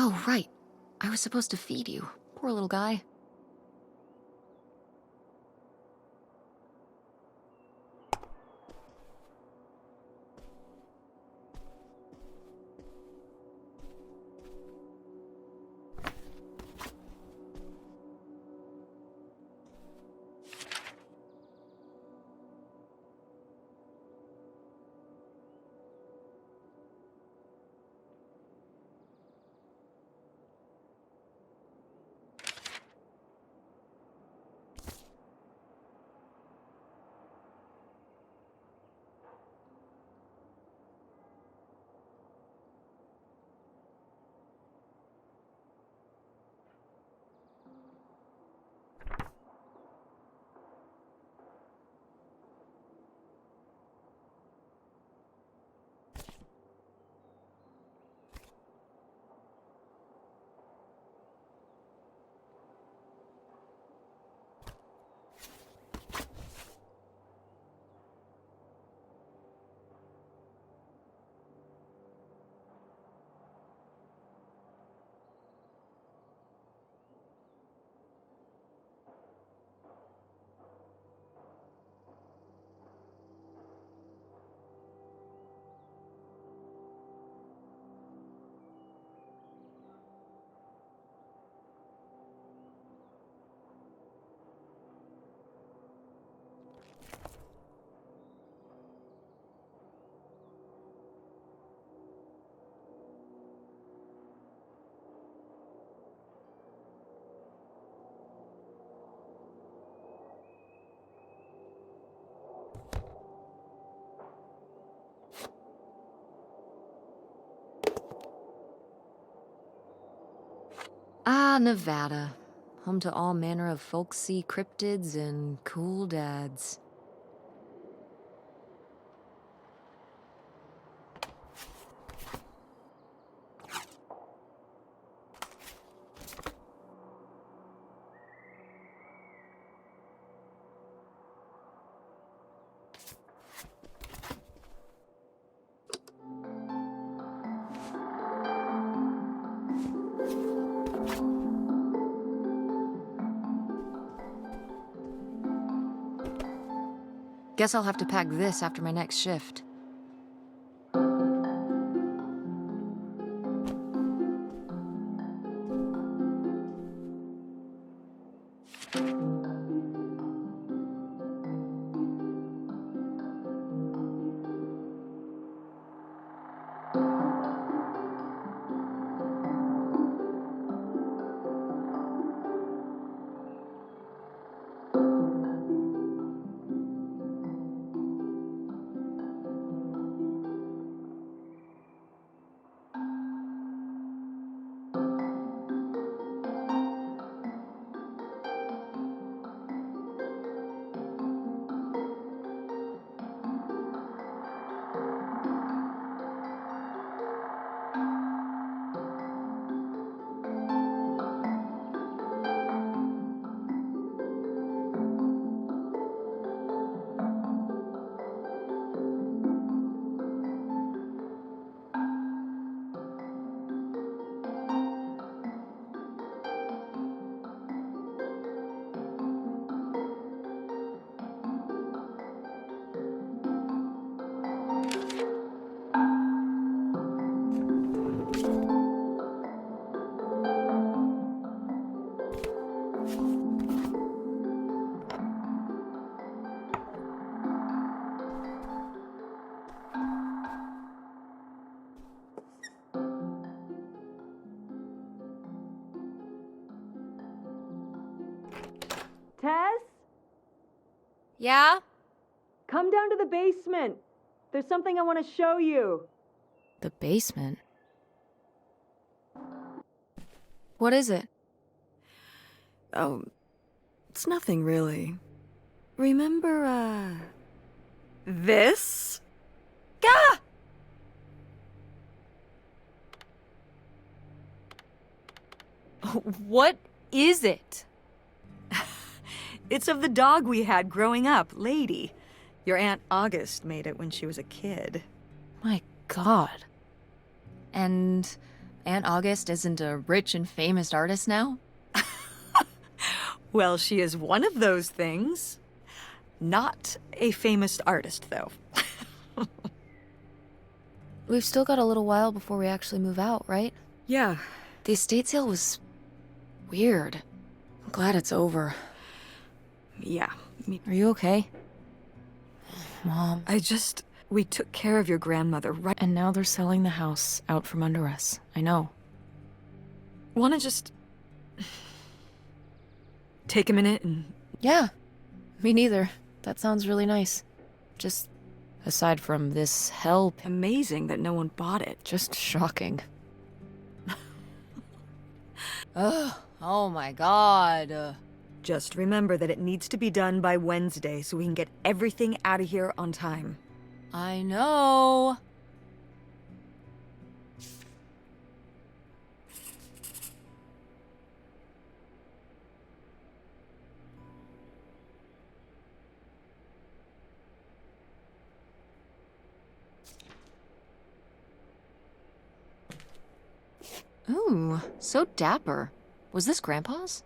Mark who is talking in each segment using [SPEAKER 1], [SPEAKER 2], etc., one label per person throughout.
[SPEAKER 1] Oh, right. I was supposed to feed you. Poor little guy. Ah, Nevada. Home to all manner of folksy cryptids and cool dads. Guess I'll have to pack this after my next shift.
[SPEAKER 2] Tess?
[SPEAKER 1] Yeah?
[SPEAKER 2] Come down to the basement. There's something I want to show you.
[SPEAKER 1] The basement? What is it?
[SPEAKER 2] Oh, it's nothing really. Remember, this? Gah!
[SPEAKER 1] What is it?
[SPEAKER 2] It's of the dog we had growing up, Lady. Your Aunt August made it when she was a kid.
[SPEAKER 1] My God. And Aunt August isn't a rich and famous artist now?
[SPEAKER 2] Well, she is one of those things. Not a famous artist, though.
[SPEAKER 1] We've still got a little while before we actually move out, right?
[SPEAKER 2] Yeah.
[SPEAKER 1] The estate sale was weird. I'm glad it's over.
[SPEAKER 2] Yeah.
[SPEAKER 1] Are you okay? Mom.
[SPEAKER 2] We took care of your grandmother, right?
[SPEAKER 1] And now they're selling the house out from under us. I know.
[SPEAKER 2] Wanna just take a minute and...
[SPEAKER 1] Yeah. Me neither. That sounds really nice. Just aside from this help,
[SPEAKER 2] Amazing that no one bought it.
[SPEAKER 1] just shocking. Ugh. Oh my god.
[SPEAKER 2] Just remember that it needs to be done by Wednesday so we can get everything out of here on time.
[SPEAKER 1] I know. Ooh, so dapper. Was this Grandpa's?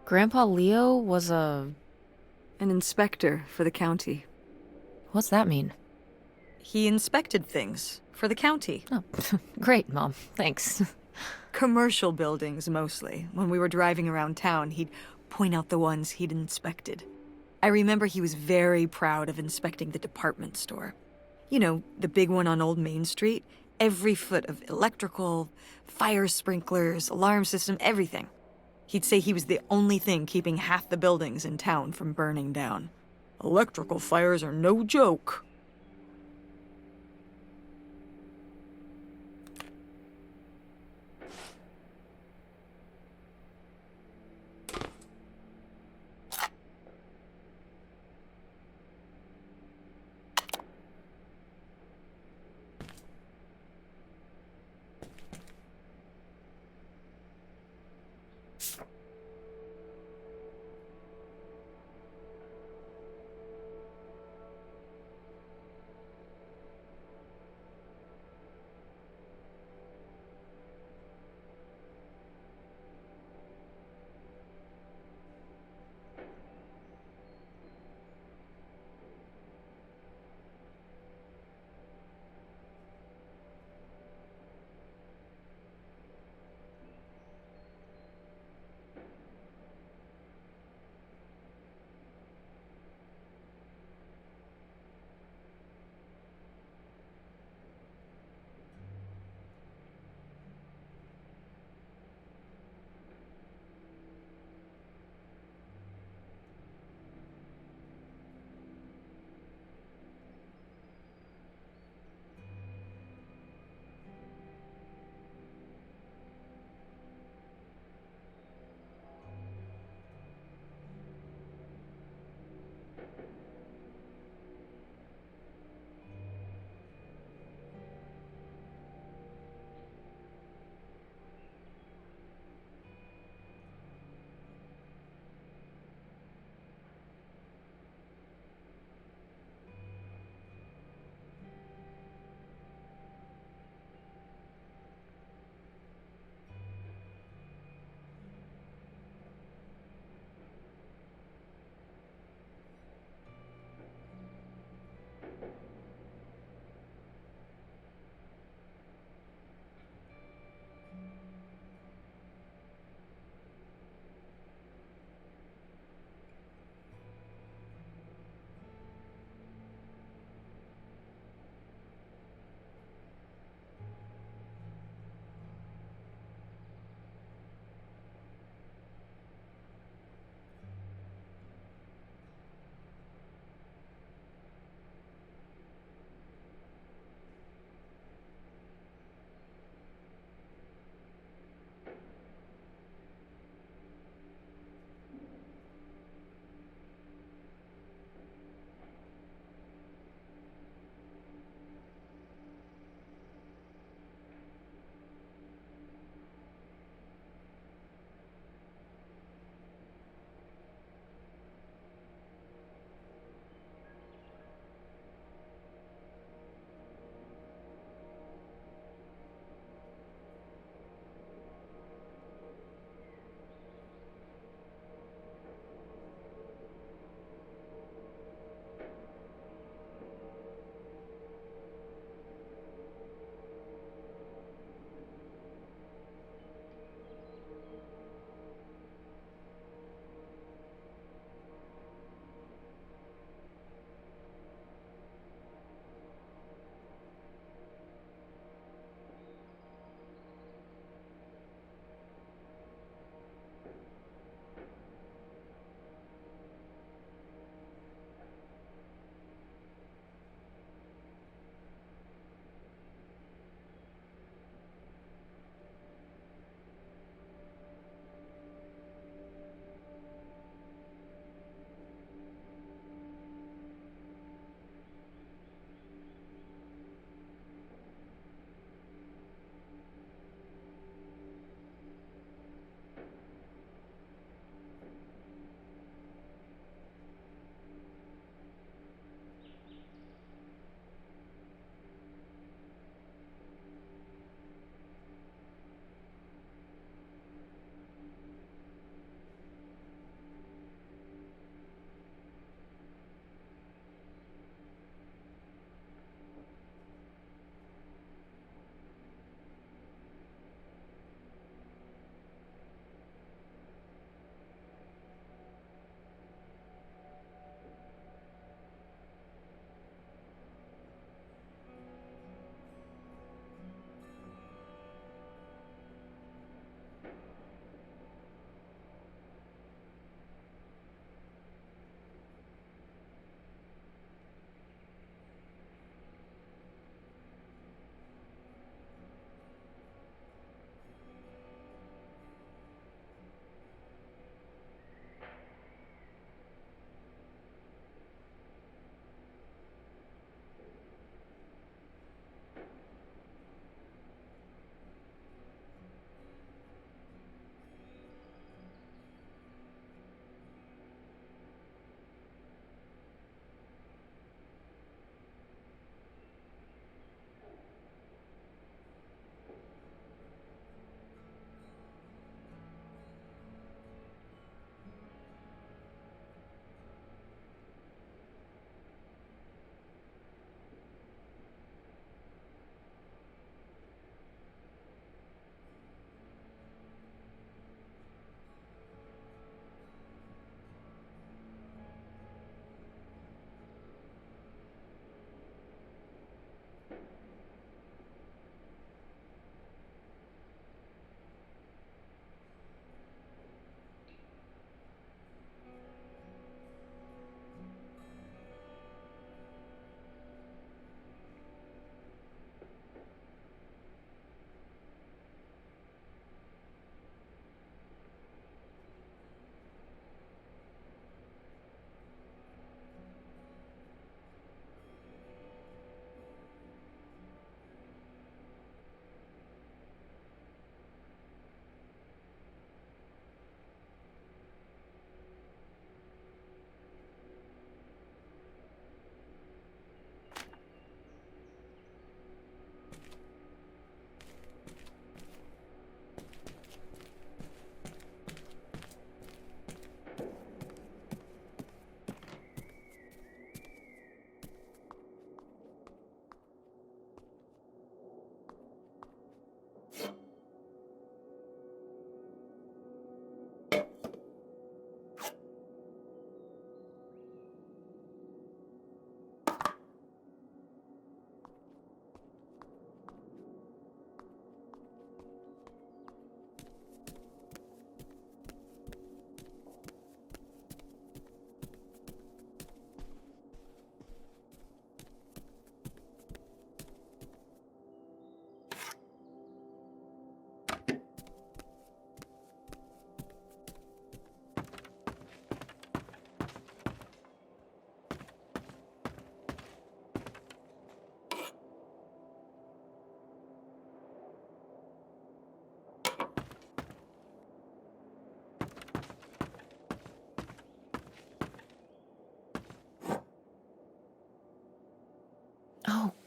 [SPEAKER 1] Grandpa Leo was
[SPEAKER 2] An inspector for the county.
[SPEAKER 1] What's that mean?
[SPEAKER 2] He inspected things for the county.
[SPEAKER 1] Oh, great, Mom. Thanks.
[SPEAKER 2] Commercial buildings, mostly. When we were driving around town, he'd point out the ones he'd inspected. I remember he was very proud of inspecting the department store. You know, the big one on Old Main Street. Every foot of electrical, fire sprinklers, alarm system, everything. He'd say he was the only thing keeping half the buildings in town from burning down. Electrical fires are no joke.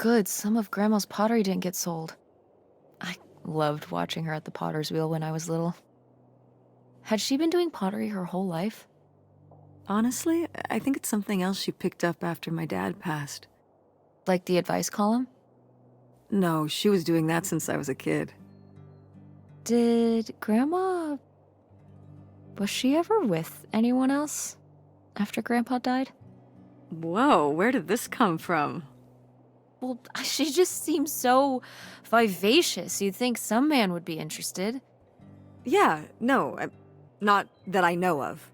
[SPEAKER 1] good some of Grandma's pottery didn't get sold. I loved watching her at the potter's wheel when I was little. Had she been doing pottery her whole life?
[SPEAKER 2] Honestly, I think it's something else she picked up after my dad passed.
[SPEAKER 1] Like the advice column?
[SPEAKER 2] No, she was doing that since I was a kid.
[SPEAKER 1] Did Grandma... Was she ever with anyone else after Grandpa died?
[SPEAKER 2] Whoa, where did this come from?
[SPEAKER 1] Well, she just seems so vivacious. You'd think some man would be interested.
[SPEAKER 2] Yeah, no, not that I know of.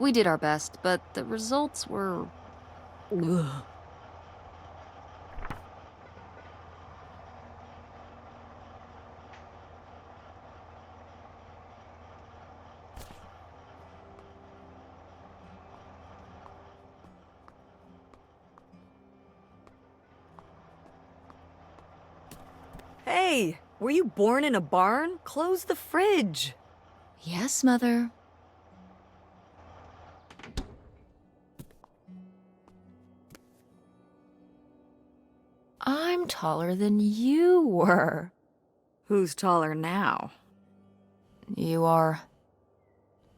[SPEAKER 1] We did our best, but the results were...
[SPEAKER 2] Ugh. Hey, were you born in a barn? Close the fridge.
[SPEAKER 1] Yes, Mother. I'm taller than you were.
[SPEAKER 2] Who's taller now?
[SPEAKER 1] You are.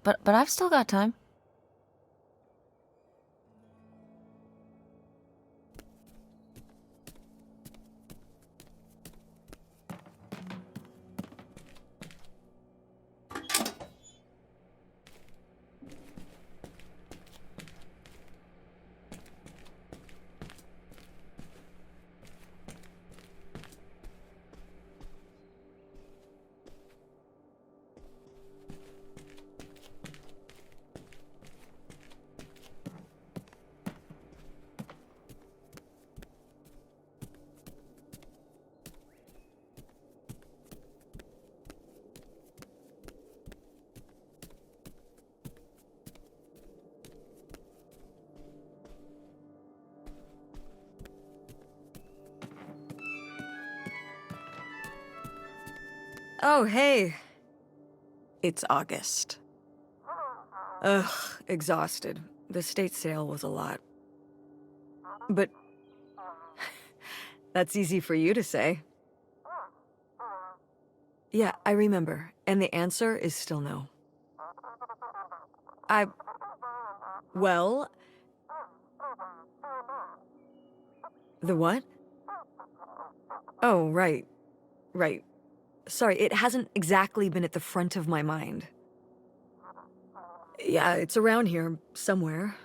[SPEAKER 1] But I've still got time.
[SPEAKER 2] Oh, hey. It's August. Ugh, exhausted. The state sale was a lot. But that's easy for you to say. Yeah, I remember. And the answer is still no. Well... The what? Oh, right. Right. Sorry, it hasn't exactly been at the front of my mind. Yeah, it's around here, somewhere.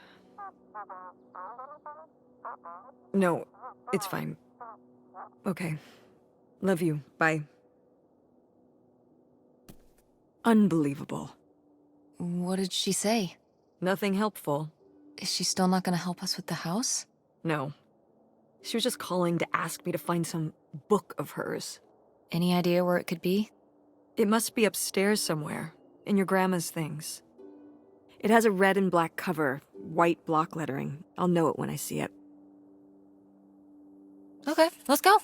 [SPEAKER 2] No, it's fine. Okay. Love you. Bye. Unbelievable.
[SPEAKER 1] What did she say?
[SPEAKER 2] Nothing helpful.
[SPEAKER 1] Is she still not gonna help us with the house?
[SPEAKER 2] No. She was just calling to ask me to find some book of hers.
[SPEAKER 1] Any idea where it could be?
[SPEAKER 2] It must be upstairs somewhere, in your grandma's things. It has a red and black cover, white block lettering. I'll know it when I see it.
[SPEAKER 1] Okay, let's go.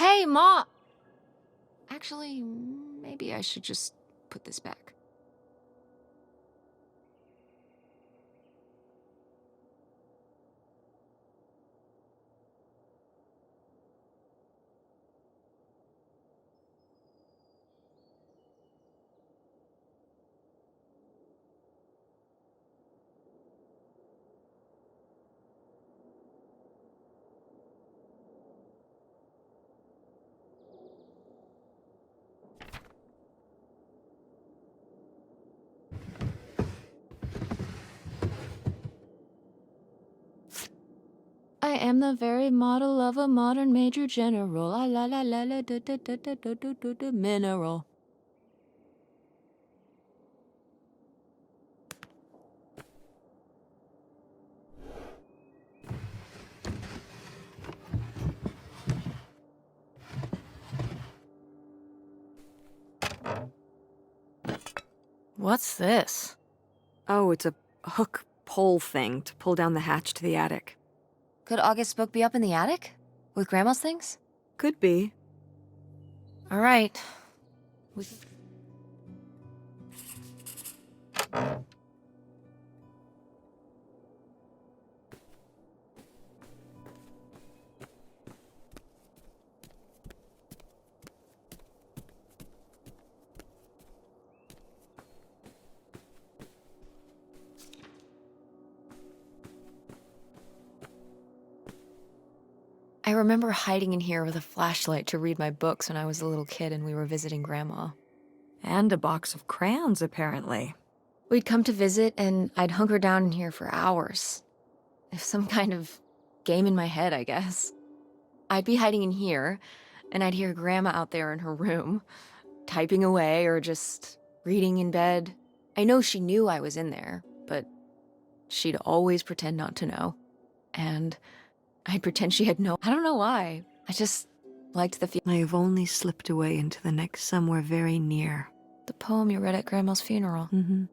[SPEAKER 1] Hey, Ma! Actually, maybe I should just put this back. I am the very model of a modern major general. La la la la la da da da da da da da da mineral. What's this?
[SPEAKER 2] Oh, it's a hook pole thing to pull down the hatch to the attic.
[SPEAKER 1] Could August's book be up in the attic? With Grandma's things?
[SPEAKER 2] Could be.
[SPEAKER 1] All right. I remember hiding in here with a flashlight to read my books when I was a little kid and we were visiting Grandma.
[SPEAKER 2] And a box of crayons, apparently.
[SPEAKER 1] We'd come to visit and I'd hunker down in here for hours. Some kind of game in my head, I guess. I'd be hiding in here, and I'd hear Grandma out there in her room, typing away or just reading in bed. I know she knew I was in there, but she'd always pretend not to know. And I'd pretend she had no... I don't know why. I just liked the feel.
[SPEAKER 2] I have only slipped away into the next somewhere very near.
[SPEAKER 1] The poem you read at Grandma's funeral.
[SPEAKER 2] Mm-hmm.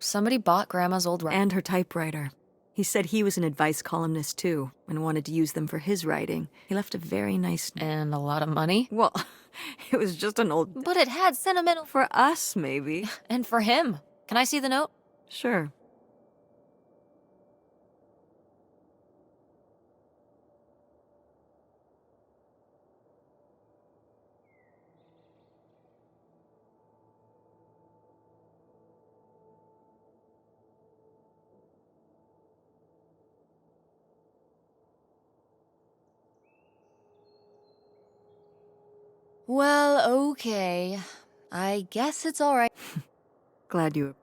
[SPEAKER 1] Somebody bought Grandma's old
[SPEAKER 2] And her typewriter. He said he was an advice columnist too, and wanted to use them for his writing. He left a very nice...
[SPEAKER 1] And a lot of money.
[SPEAKER 2] Well, it was just an old...
[SPEAKER 1] But it had sentimental...
[SPEAKER 2] For us, maybe.
[SPEAKER 1] And for him. Can I see the note?
[SPEAKER 2] Sure.
[SPEAKER 1] Well, okay. I guess it's all right.
[SPEAKER 2] Glad you...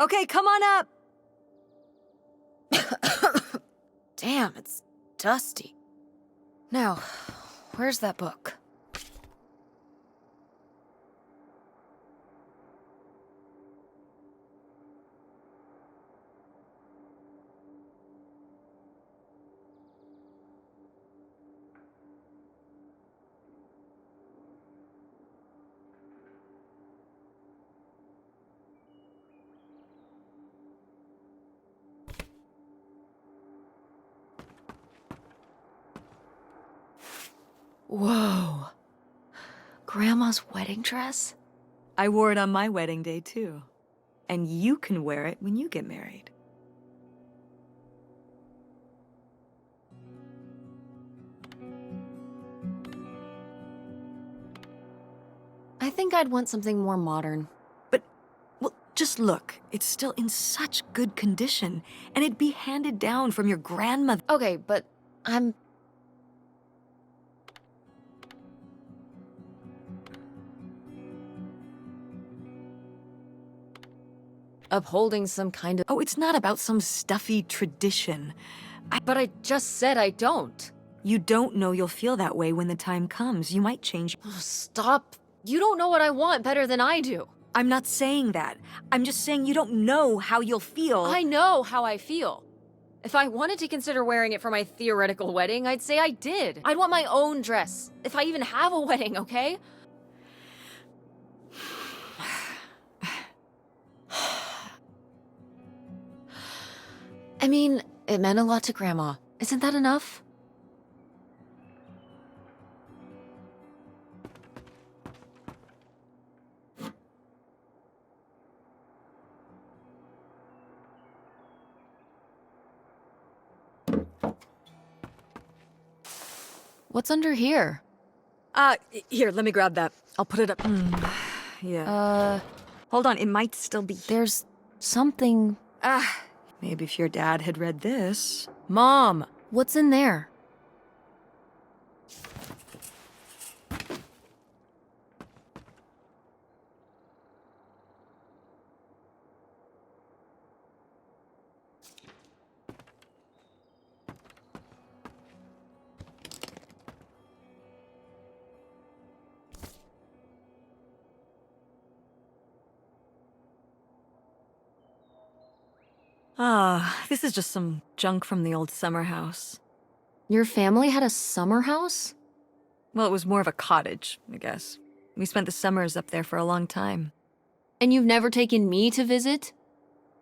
[SPEAKER 2] Okay, come on up!
[SPEAKER 1] Damn, it's dusty. Now, where's that book? Whoa. Grandma's wedding dress?
[SPEAKER 2] I wore it on my wedding day, too. And you can wear it when you get married.
[SPEAKER 1] I think I'd want something more modern.
[SPEAKER 2] But, well, just look. It's still in such good condition. And it'd be handed down from your grandmother.
[SPEAKER 1] Okay, but I'm... upholding some kind of...
[SPEAKER 2] Oh, it's not about some stuffy tradition.
[SPEAKER 1] But I just said I don't.
[SPEAKER 2] You don't know you'll feel that way when the time comes. You might change.
[SPEAKER 1] Oh, stop. You don't know what I want better than I do.
[SPEAKER 2] I'm not saying that. I'm just saying you don't know how you'll feel.
[SPEAKER 1] I know how I feel. If I wanted to consider wearing it for my theoretical wedding, I'd say I did. I'd want my own dress. If I even have a wedding, okay? I mean, it meant a lot to Grandma. Isn't that enough? What's under here?
[SPEAKER 2] Here, let me grab that. I'll put it up. Yeah. Hold on, it might still be.
[SPEAKER 1] There's something...
[SPEAKER 2] Maybe if your dad had read this.
[SPEAKER 1] Mom, what's in there?
[SPEAKER 2] This is just some junk from the old summer house.
[SPEAKER 1] Your family had a summer house?
[SPEAKER 2] Well, it was more of a cottage, I guess. We spent the summers up there for a long time.
[SPEAKER 1] And you've never taken me to visit?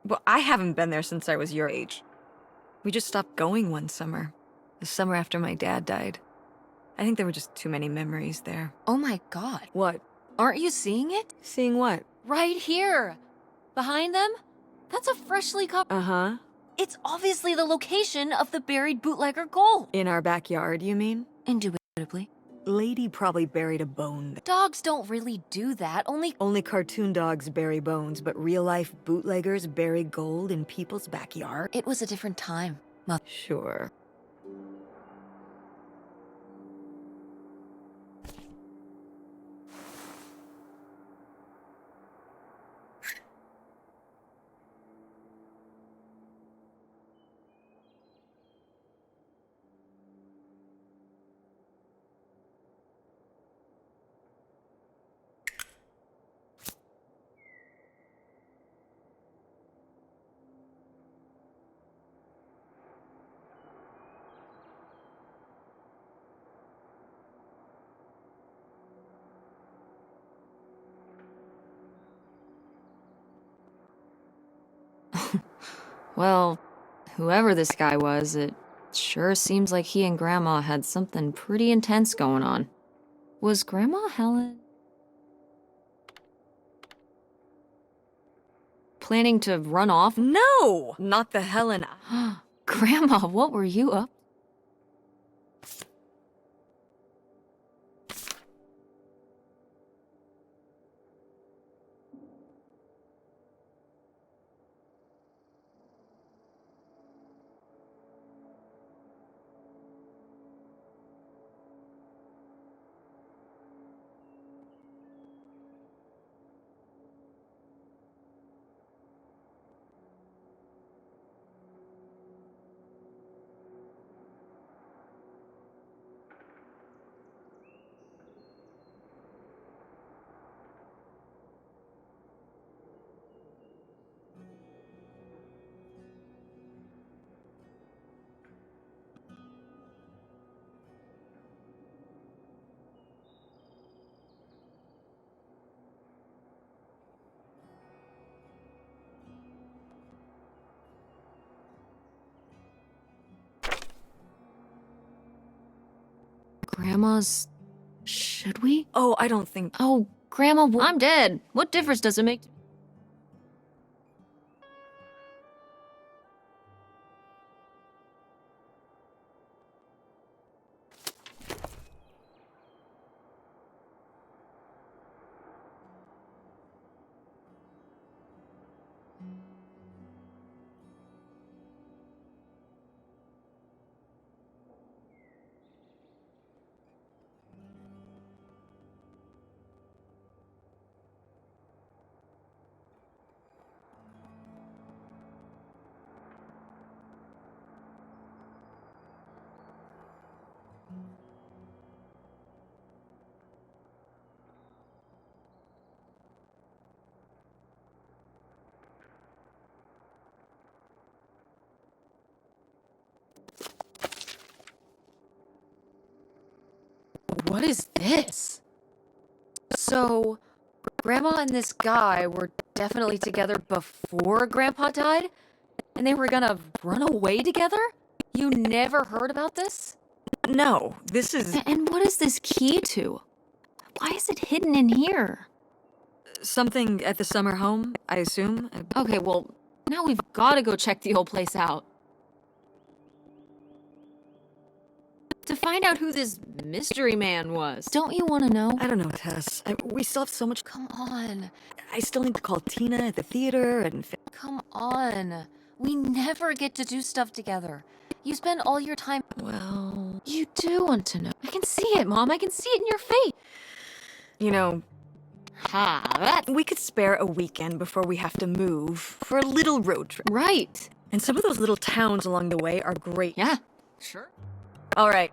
[SPEAKER 2] Well, I haven't been there since I was your age. We just stopped going one summer. The summer after my dad died. I think there were just too many memories there.
[SPEAKER 1] Oh my god.
[SPEAKER 2] What?
[SPEAKER 1] Aren't you seeing it?
[SPEAKER 2] Seeing what?
[SPEAKER 1] Right here. Behind them? That's a freshly cut...
[SPEAKER 2] Uh-huh.
[SPEAKER 1] It's obviously the location of the buried bootlegger gold.
[SPEAKER 2] In our backyard, you mean?
[SPEAKER 1] Indubitably.
[SPEAKER 2] Lady probably buried a bone.
[SPEAKER 1] Dogs don't really do that,
[SPEAKER 2] Only cartoon dogs bury bones, but real-life bootleggers bury gold in people's backyard?
[SPEAKER 1] It was a different time, Mother.
[SPEAKER 2] Sure.
[SPEAKER 1] Well, whoever this guy was, it sure seems like he and Grandma had something pretty intense going on. Was Grandma Helen planning to run off?
[SPEAKER 2] No! Not the Helena.
[SPEAKER 1] Grandma, what were you up? Grandma's... Should we?
[SPEAKER 2] Oh, I don't think...
[SPEAKER 1] Oh, Grandma, I'm dead. What difference does it make? What is this? So, Grandma and this guy were definitely together before Grandpa died? And they were gonna run away together? You never heard about this?
[SPEAKER 2] No, this is...
[SPEAKER 1] And what is this key to? Why is it hidden in here?
[SPEAKER 2] something at the summer home, I assume?
[SPEAKER 1] Okay, well, now we've gotta go check the old place out. To find out who this mystery man was. Don't you want to know?
[SPEAKER 2] I don't know, Tess. We still have so much...
[SPEAKER 1] Come on.
[SPEAKER 2] I still need to call Tina at the theater and...
[SPEAKER 1] Come on. We never get to do stuff together. You spend all your time...
[SPEAKER 2] Well...
[SPEAKER 1] You do want to know. I can see it, Mom. I can see it in your face.
[SPEAKER 2] You know...
[SPEAKER 1] That...
[SPEAKER 2] We could spare a weekend before we have to move for a little road trip.
[SPEAKER 1] Right.
[SPEAKER 2] And some of those little towns along the way are great.
[SPEAKER 1] Yeah, sure.
[SPEAKER 2] All right.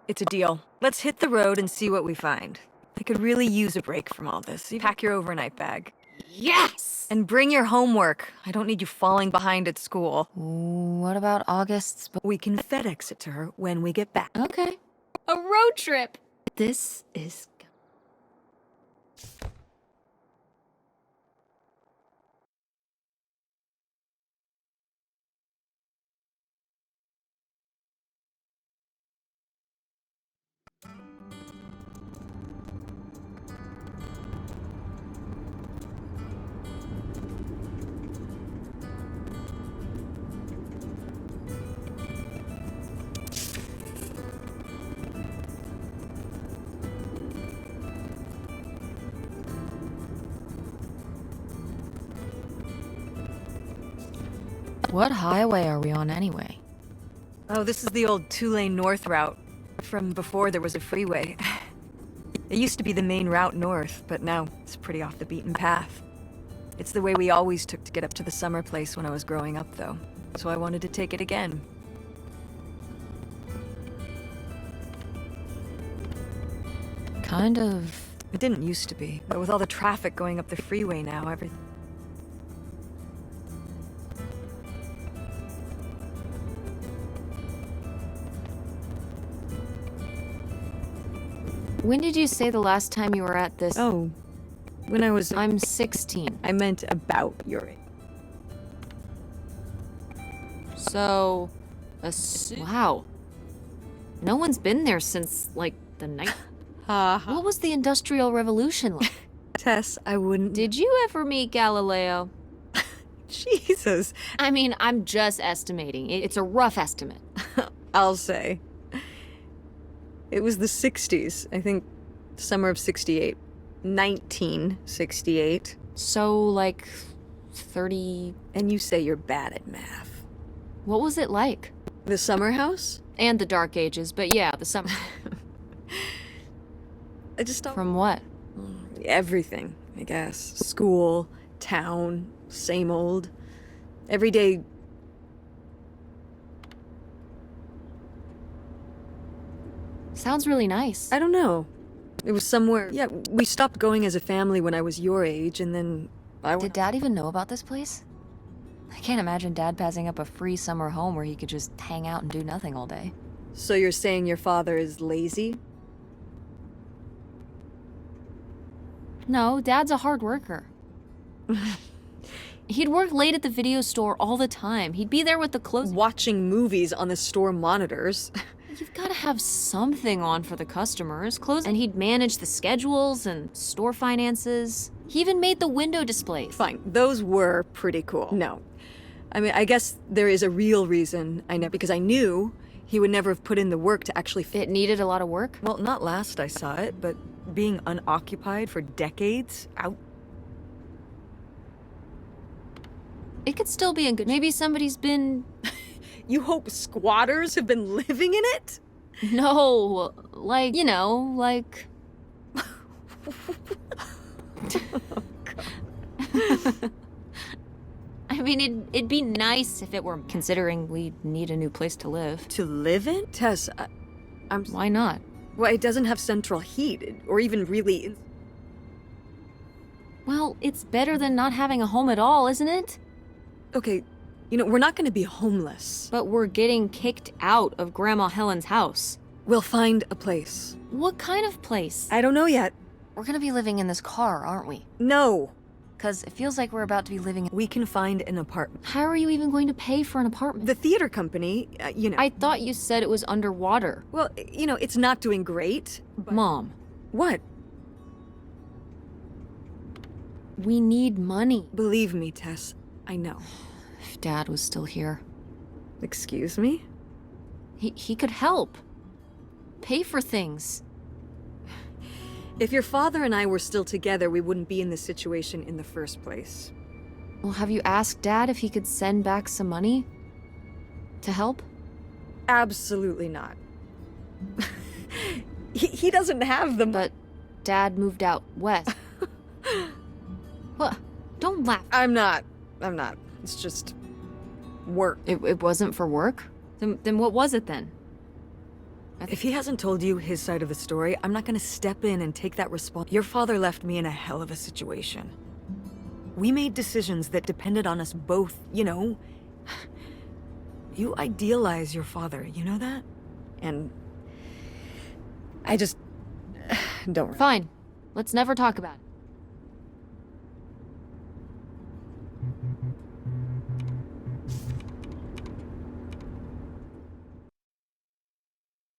[SPEAKER 2] It's a deal. Let's hit the road and see what we find. I could really use a break from all this. You pack your overnight bag.
[SPEAKER 1] Yes!
[SPEAKER 2] And bring your homework. I don't need you falling behind at school.
[SPEAKER 1] What about August's...
[SPEAKER 2] We can FedEx it to her when we get back.
[SPEAKER 1] Okay. A road trip! This is... What highway are we on anyway?
[SPEAKER 2] Oh, this is the old two-lane north route. From before there was a freeway. It used to be the main route north, but now it's pretty off the beaten path. It's the way we always took to get up to the summer place when I was growing up, though. So I wanted to take it again.
[SPEAKER 1] Kind of...
[SPEAKER 2] It didn't used to be, but with all the traffic going up the freeway now, everything...
[SPEAKER 1] When did you say the last time you were at this?
[SPEAKER 2] Oh, when I was...
[SPEAKER 1] I'm 16.
[SPEAKER 2] I meant about your age.
[SPEAKER 1] So... Wow. No one's been there since, like, the night... What was the Industrial Revolution like?
[SPEAKER 2] Tess, I wouldn't...
[SPEAKER 1] Did you ever meet Galileo?
[SPEAKER 2] Jesus.
[SPEAKER 1] I mean, I'm just estimating. It's a rough estimate.
[SPEAKER 2] I'll say. It was the 60s, I think, summer of 68. 1968.
[SPEAKER 1] So, like, 30...
[SPEAKER 2] And you say you're bad at math.
[SPEAKER 1] What was it like?
[SPEAKER 2] The summer house?
[SPEAKER 1] And the Dark Ages, but yeah, the summer...
[SPEAKER 2] I just don't...
[SPEAKER 1] From what?
[SPEAKER 2] Everything, I guess. School, town, same old. Every day...
[SPEAKER 1] Sounds really nice.
[SPEAKER 2] I don't know. It was somewhere... Yeah, we stopped going as a family when I was your age, and then
[SPEAKER 1] Did Dad even know about this place? I can't imagine Dad passing up a free summer home where he could just hang out and do nothing all day.
[SPEAKER 2] So you're saying your father is lazy?
[SPEAKER 1] No, Dad's a hard worker. He'd work late at the video store all the time. He'd be there with the clothes...
[SPEAKER 2] Watching movies on the store monitors.
[SPEAKER 1] You've got to have something on for the customers. And he'd manage the schedules and store finances. He even made the window displays.
[SPEAKER 2] Fine, those were pretty cool. No. I mean, I guess there is a real reason because I knew he would never have put in the work to actually
[SPEAKER 1] It needed a lot of work?
[SPEAKER 2] Well, not last I saw it, but being unoccupied for decades, out.
[SPEAKER 1] It could still be in good. Maybe somebody's been.
[SPEAKER 2] You hope squatters have been living in it?
[SPEAKER 1] No, like, you know, like. I mean, it'd be nice if it were, considering we need a new place to live.
[SPEAKER 2] To live in? Tess, I'm.
[SPEAKER 1] Why not?
[SPEAKER 2] Well, it doesn't have central heat, or even really.
[SPEAKER 1] Well, it's better than not having a home at all, isn't it?
[SPEAKER 2] Okay, we're not gonna be homeless.
[SPEAKER 1] But we're getting kicked out of Grandma Helen's house.
[SPEAKER 2] We'll find a place.
[SPEAKER 1] What kind of place?
[SPEAKER 2] I don't know yet.
[SPEAKER 1] We're gonna be living in this car, aren't we?
[SPEAKER 2] No.
[SPEAKER 1] Because it feels like we're about to be living.
[SPEAKER 2] We can find an apartment.
[SPEAKER 1] How are you even going to pay for an apartment?
[SPEAKER 2] The theater company,
[SPEAKER 1] I thought you said it was underwater.
[SPEAKER 2] Well, it's not doing great. But...
[SPEAKER 1] Mom.
[SPEAKER 2] What?
[SPEAKER 1] We need money.
[SPEAKER 2] Believe me, Tess. I know.
[SPEAKER 1] If Dad was still here.
[SPEAKER 2] Excuse me?
[SPEAKER 1] He could help. Pay for things.
[SPEAKER 2] If your father and I were still together, we wouldn't be in this situation in the first place.
[SPEAKER 1] Well, have you asked Dad if he could send back some money? To help?
[SPEAKER 2] Absolutely not. he doesn't have them.
[SPEAKER 1] But Dad moved out west. What? Don't laugh.
[SPEAKER 2] I'm not. It's just... work.
[SPEAKER 1] It wasn't for work? Then what was it then?
[SPEAKER 2] If he hasn't told you his side of the story, I'm not gonna step in and take that Your father left me in a hell of a situation. We made decisions that depended on us both, You idealize your father, you know that? And... I just... don't...
[SPEAKER 1] Fine. Let's never talk about it.